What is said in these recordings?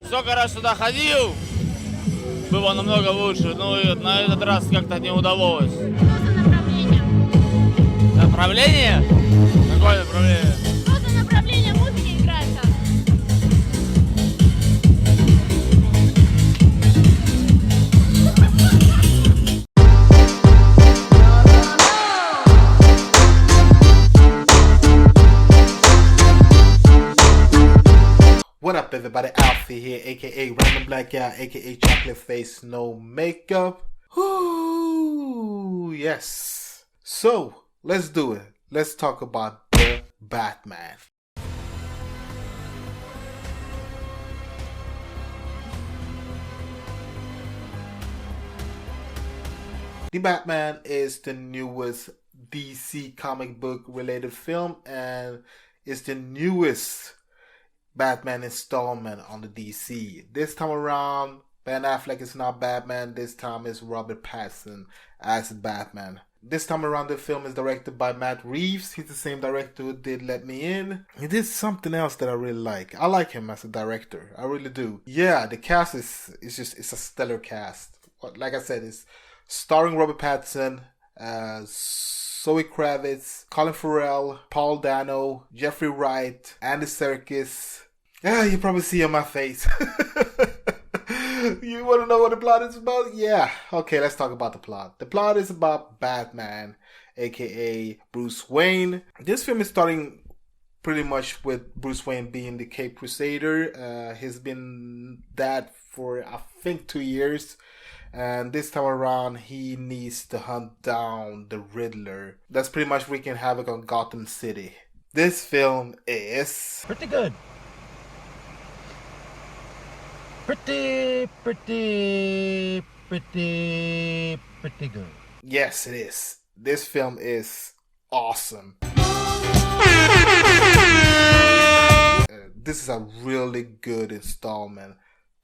Сколько раз сюда ходил, было намного лучше, но на этот раз как-то не удалось. Что за направление? Направление? Какое направление? Что за направление музыки играет там? What up, everybody? Alfie here, aka Random Black Guy, aka Chocolate Face No Makeup. Ooh, yes. So, let's do it. Let's talk about the Batman. The Batman is the newest DC comic book related film and it's the newest Batman installment on the DC. This time around, Ben Affleck is not Batman. This time it's Robert Pattinson as Batman. This time around, the film is directed by Matt Reeves. He's the same director who did Let Me In. He did something else that I really like. I like him as a director. I really do. Yeah, the cast is it's a stellar cast. Like I said, it's starring Robert Pattinson, Zoe Kravitz, Colin Farrell, Paul Dano, Jeffrey Wright, Andy Serkis. Yeah, you probably see on my face. You want to know what the plot is about? Yeah. Okay, let's talk about the plot. The plot is about Batman, aka Bruce Wayne. This film is starting pretty much with Bruce Wayne being the Cape Crusader. He's been that for, I think, 2 years. And this time around, he needs to hunt down the Riddler. That's pretty much wreaking havoc on Gotham City. This film is pretty good. Pretty good. Yes, it is. This film is awesome. This is a really good installment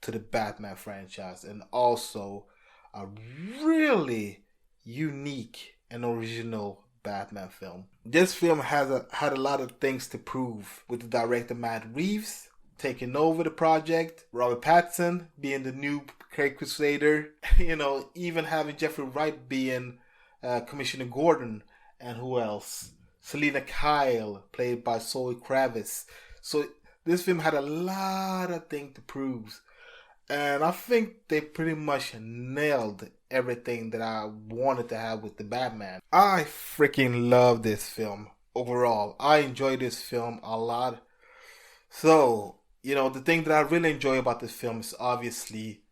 to the Batman franchise and also a really unique and original Batman film. This film had a lot of things to prove with the director Matt Reeves taking over the project, Robert Pattinson being the new Cape Crusader, even having Jeffrey Wright being Commissioner Gordon, and who else? Selena Kyle, played by Zoe Kravitz. So this film had a lot of things to prove. And I think they pretty much nailed everything that I wanted to have with the Batman. I freaking love this film overall. I enjoy this film a lot. So, the thing that I really enjoy about this film is obviously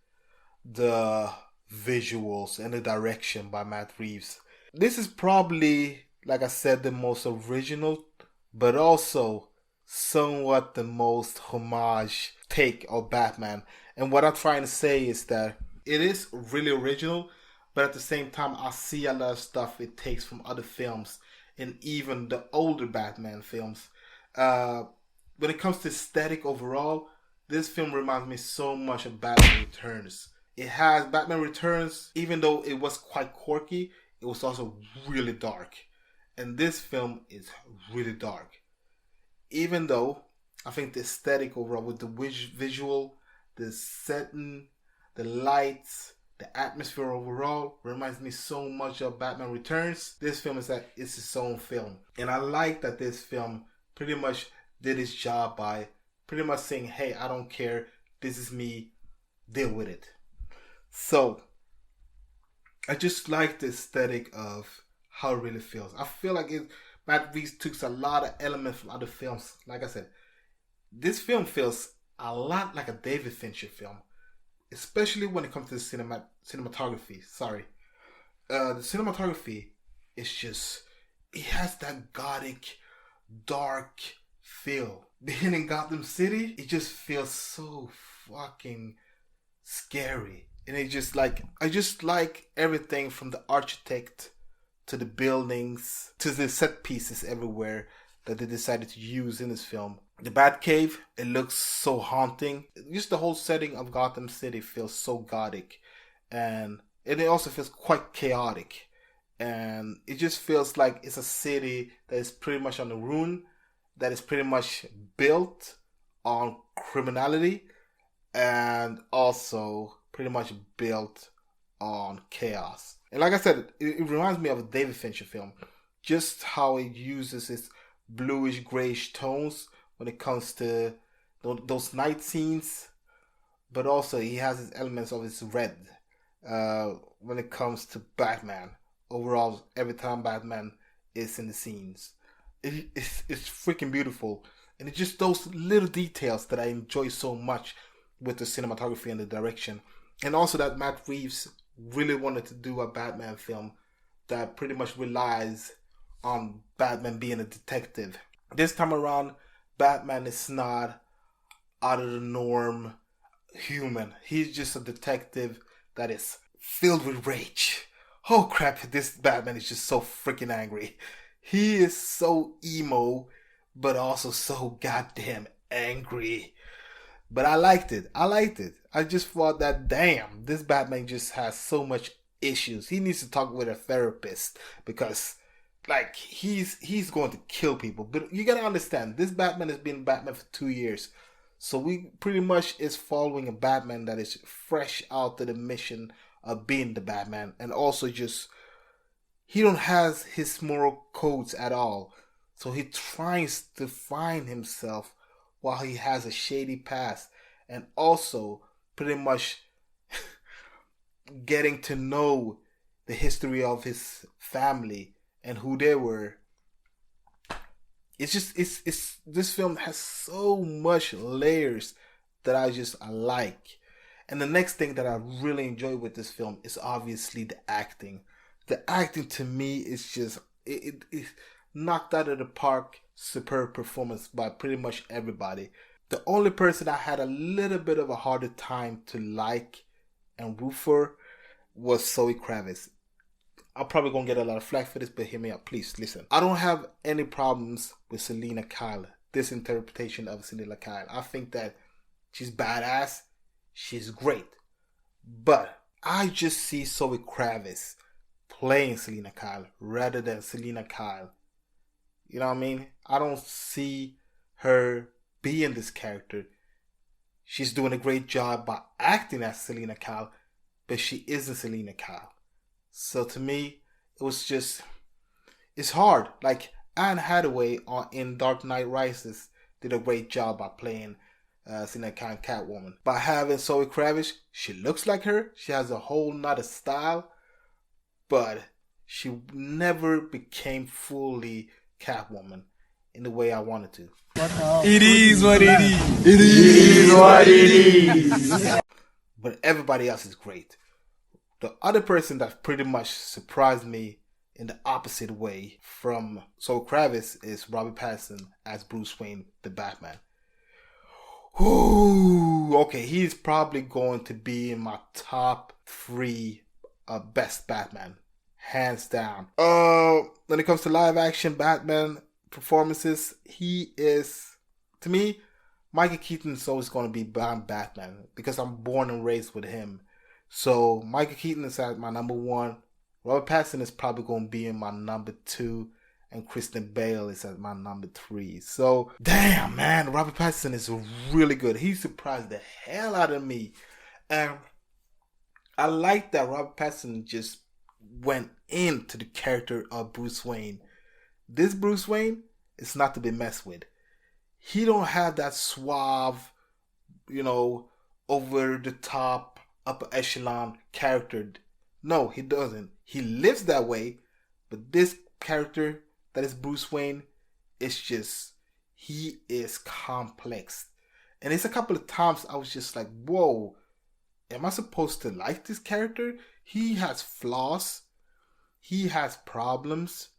the visuals and the direction by Matt Reeves. This is probably, like I said, the most original, but also somewhat the most homage take of Batman. And what I'm trying to say is that it is really original, but at the same time, I see a lot of stuff it takes from other films and even the older Batman films. When it comes to aesthetic overall, this film reminds me so much of Batman Returns. It has Batman Returns, even though it was quite quirky, it was also really dark. And this film is really dark. Even though I think the aesthetic overall with the visual, the setting, the lights, the atmosphere overall reminds me so much of Batman Returns. This film is its own film. And I like that this film pretty much did his job by pretty much saying, hey, I don't care, this is me, deal with it. So, I just like the aesthetic of how it really feels. I feel like Matt Reeves took a lot of elements from other films. Like I said, this film feels a lot like a David Fincher film, especially when it comes to the cinematography. The cinematography is just, it has that gothic, dark feel. Being in Gotham City, it just feels so fucking scary. And I just like everything from the architect to the buildings to the set pieces everywhere that they decided to use in this film. The Batcave, it looks so haunting. Just the whole setting of Gotham City feels so gothic. And it also feels quite chaotic. And it just feels like it's a city that is pretty much on the run, that is pretty much built on criminality. and also pretty much built on chaos. And like I said, it reminds me of a David Fincher film. Just how it uses its bluish grayish tones when it comes to those night scenes, but also he has his elements of his red when it comes to Batman. Overall, every time Batman is in the scenes, it's freaking beautiful, and it's just those little details that I enjoy so much with the cinematography and the direction, and also that Matt Reeves really wanted to do a Batman film that pretty much relies on Batman being a detective. This time around, Batman is not out of the norm human. He's just a detective that is filled with rage. Oh crap, this Batman is just so freaking angry. He is so emo, but also so goddamn angry. But I liked it. I just thought that, damn, this Batman just has so much issues. He needs to talk with a therapist because, like, he's going to kill people. But you gotta understand, this Batman has been Batman for 2 years. So we pretty much is following a Batman that is fresh out to the mission of being the Batman. And also just, he don't have his moral codes at all. So he tries to find himself while he has a shady past, and also pretty much getting to know the history of his family and who they were. It's just this film has so much layers that I like. And the next thing that I really enjoy with this film is obviously the acting. The acting to me is just it knocked out of the park. Superb performance by pretty much everybody. The only person I had a little bit of a harder time to like and root for was Zoe Kravitz. I'm probably gonna get a lot of flack for this, but hear me out, please listen. I don't have any problems with Selina Kyle. This interpretation of Selina Kyle, I think that she's badass. She's great, but I just see Zoe Kravitz playing Selina Kyle rather than Selina Kyle. You know what I mean? I don't see her being this character. She's doing a great job by acting as Selina Kyle, but she isn't Selina Kyle. So to me, it was just, it's hard. Like Anne Hathaway in Dark Knight Rises did a great job by playing Selina Kyle Catwoman. By having Zoe Kravitz, she looks like her. She has a whole nother style, but she never became fully Catwoman in the way I wanted to. It is what it is. It is what it is. But everybody else is great. The other person that pretty much surprised me in the opposite way from Zoe Kravitz is Robert Pattinson as Bruce Wayne, the Batman. Ooh, okay, he's probably going to be in my top 3 best Batman, hands down. When it comes to live action Batman performances, he is, to me, Michael Keaton is always going to be Batman because I'm born and raised with him. So Michael Keaton is at my number 1. Robert Pattinson is probably going to be in my number 2. And Kristen Bale is at my number 3. So, damn, man, Robert Pattinson is really good. He surprised the hell out of me. And I like that Robert Pattinson just went into the character of Bruce Wayne. This Bruce Wayne is not to be messed with. He don't have that suave, over the top, upper echelon character. No, he doesn't. He lives that way, but this character that is Bruce Wayne, it's just, he is complex. And it's a couple of times I was just like, whoa, am I supposed to like this character? He has flaws. He has problems.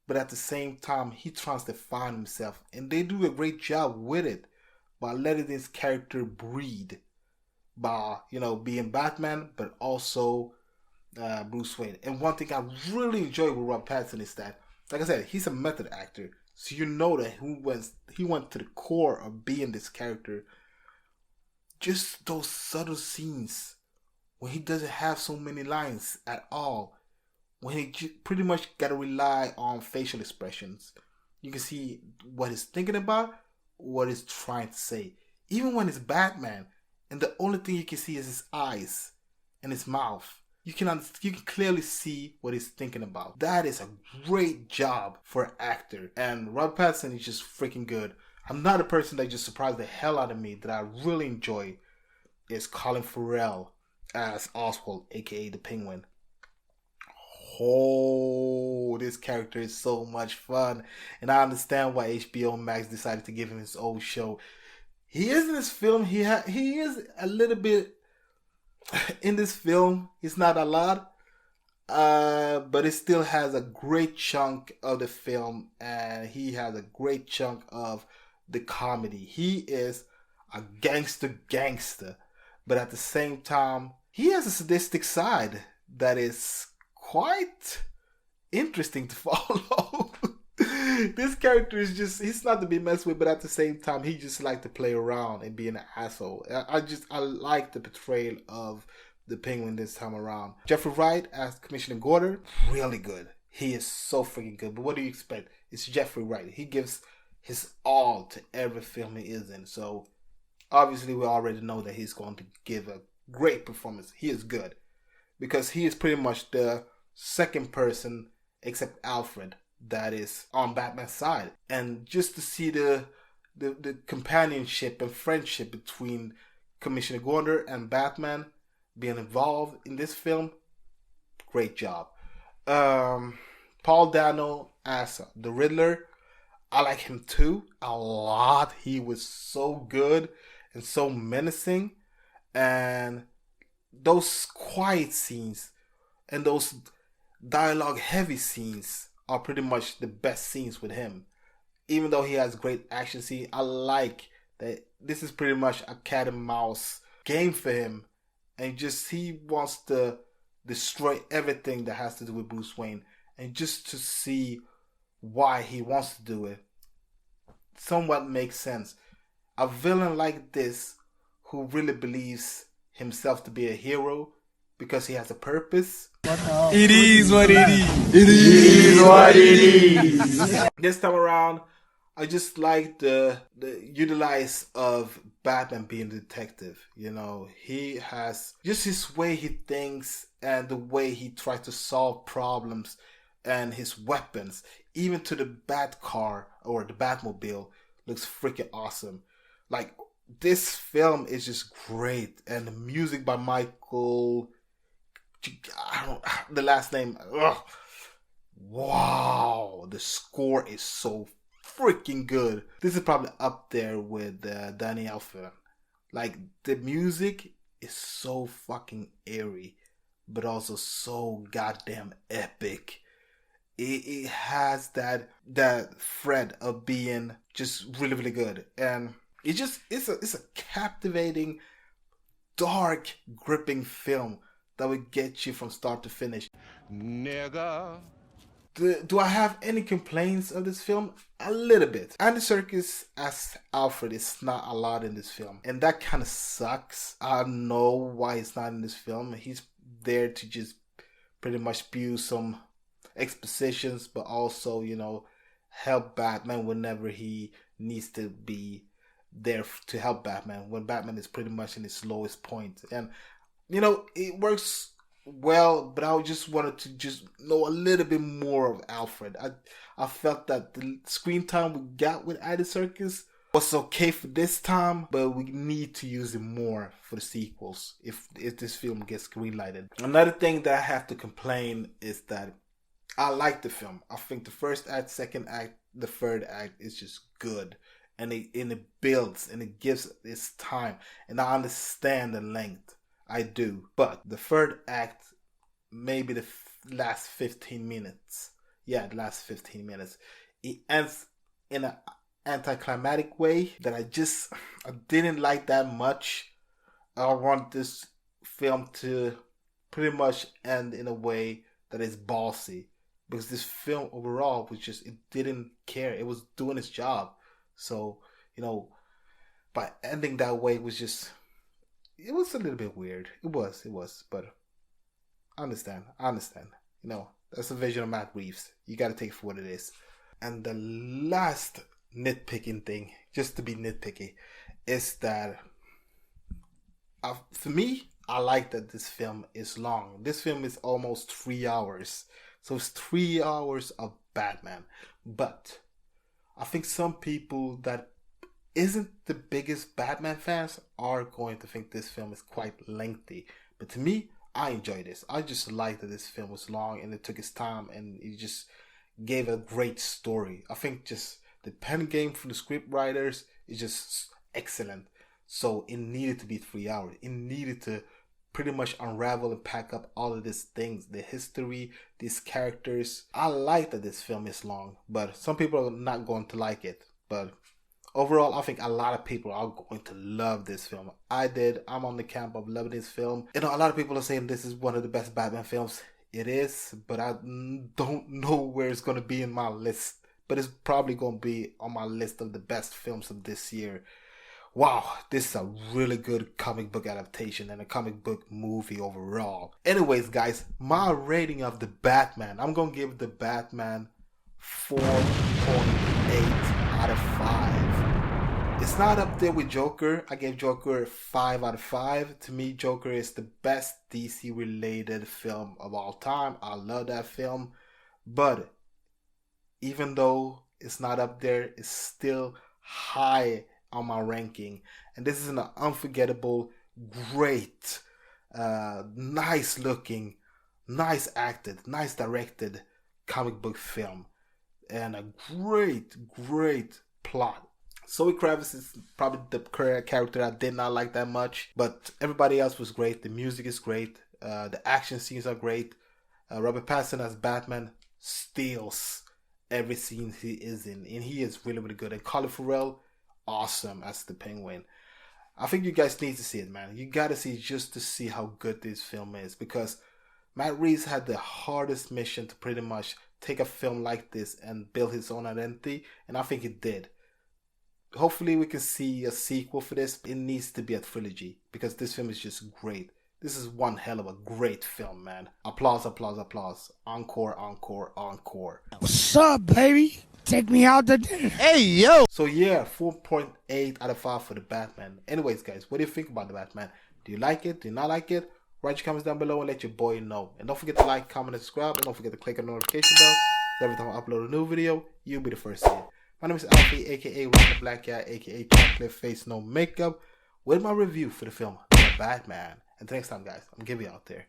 But at the same time, he tries to find himself. And they do a great job with it by letting this character breathe. By, being Batman, but also Bruce Wayne. And one thing I really enjoy with Robert Pattinson is that, like I said, he's a method actor. So you know that he went to the core of being this character. Just those subtle scenes when he doesn't have so many lines at all. When he pretty much got to rely on facial expressions. You can see what he's thinking about, what he's trying to say. Even when it's Batman, and the only thing you can see is his eyes and his mouth. You can clearly see what he's thinking about. That is a great job for an actor, and Rob Pattinson is just freaking good. Another person that just surprised the hell out of me that I really enjoy is Colin Farrell as Oswald, aka the Penguin. Oh, this character is so much fun, and I understand why HBO Max decided to give him his own show. He is in this film. He is a little bit in this film. It's not a lot, but it still has a great chunk of the film, and he has a great chunk of the comedy. He is a gangster, but at the same time, he has a sadistic side that is quite interesting to follow. This character is he's not to be messed with, but at the same time, he just like to play around and be an asshole. I like the portrayal of the Penguin this time around. Jeffrey Wright as Commissioner Gordon, really good. He is so freaking good. But what do you expect? It's Jeffrey Wright. He gives his all to every film he is in. So obviously we already know that he's going to give a great performance. He is good because he is pretty much the second person except Alfred that is on Batman's side. And just to see the companionship and friendship between Commissioner Gordon and Batman being involved in this film, great job. Paul Dano as the Riddler, I like him too a lot. He was so good and so menacing, and those quiet scenes and those dialogue heavy scenes are pretty much the best scenes with him. Even though he has great action scenes, I like that this is pretty much a cat and mouse game for him, and just he wants to destroy everything that has to do with Bruce Wayne, and just to see why he wants to do it somewhat makes sense. A villain like this who really believes himself to be a hero because he has a purpose. It is what it is. It is what it is. This time around, I just like the utilize of Batman being a detective. You know, he has just his way he thinks and the way he tries to solve problems and his weapons, even to the Bat car or the Batmobile, looks freaking awesome. Like, this film is just great, and the music by Michael, I don't, the last name, wow, the score is so freaking good. This is probably up there with Danny Elfman. Like, the music is so fucking airy, but also so goddamn epic. It has that thread of being just really, really good, and it's a captivating, dark, gripping film that will get you from start to finish. Nigga. Do I have any complaints of this film? A little bit. Andy Serkis as Alfred is not a lot in this film, and that kind of sucks. I don't know why he's not in this film. He's there to just pretty much spew some expositions, but also, you know, help Batman whenever he needs to be there to help Batman when Batman is pretty much in his lowest point. And, you know, it works well, but I just wanted to just know a little bit more of Alfred. I felt that the screen time we got with Andy Serkis was okay for this time, but we need to use it more for the sequels if this film gets greenlighted. Another thing that I have to complain is that I like the film. I think the first act, second act, the third act is just good. And it builds and it gives its time. And I understand the length. I do. But the third act, maybe the last 15 minutes. Yeah, the last 15 minutes. It ends in an anticlimactic way that I didn't like that much. I want this film to pretty much end in a way that is ballsy. Because this film overall was just, it didn't care. It was doing its job. So, you know, by ending that way, it was a little bit weird. It was. But I understand. You know, that's the vision of Matt Reeves. You got to take it for what it is. And the last nitpicking thing, just to be nitpicky, is that For me, I like that this film is long. This film is almost 3 hours. So it's 3 hours of Batman. But I think some people that isn't the biggest Batman fans are going to think this film is quite lengthy. But to me, I enjoy this. I just like that this film was long and it took its time and it just gave a great story. I think just the pen game from the script writers is just excellent. So it needed to be 3 hours. It needed to pretty much unravel and pack up all of these things, the history, these characters. I like that this film is long, but some people are not going to like it. But overall, I think a lot of people are going to love this film. I did. I'm on the camp of loving this film. You know, a lot of people are saying this is one of the best Batman films. It is, but I don't know where it's going to be in my list. But it's probably going to be on my list of the best films of this year. Wow, this is a really good comic book adaptation and a comic book movie overall. Anyways, guys, my rating of the Batman, I'm going to give the Batman 4.8 out of 5. It's not up there with Joker. I gave Joker 5 out of 5. To me, Joker is the best DC related film of all time. I love that film. But even though it's not up there, it's still high on my ranking. And this is an unforgettable, great, nice looking, nice acted, nice directed comic book film. And a great plot. Zoe Kravitz is probably the character I did not like that much, but everybody else was great. The music is great. The action scenes are great. Robert Pattinson as Batman steals every scene he is in, and he is really good. And Colin Farrell, awesome as the Penguin. I think you guys need to see it, man. You gotta see it just to see how good this film is, because Matt Reeves had the hardest mission to pretty much take a film like this and build his own identity, and I think he did. Hopefully we can see a sequel for this. It needs to be a trilogy, because this film is just great. This is one hell of a great film, man. Applause, applause, applause. Encore, encore, encore. What's up, baby? Take me out to dinner. Hey, yo! So yeah, 4.8 out of 5 for the Batman. Anyways, guys, what do you think about the Batman? Do you like it? Do you not like it? Write your comments down below and let your boy know. And don't forget to like, comment, and subscribe. And don't forget to click on the notification bell, so every time I upload a new video, you'll be the first to see it. My name is Alfie, aka Random Black Guy, aka Chocolate Face No Makeup, with my review for the film The Batman. Until next time, guys, I'm gonna give you out there.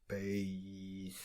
Peace.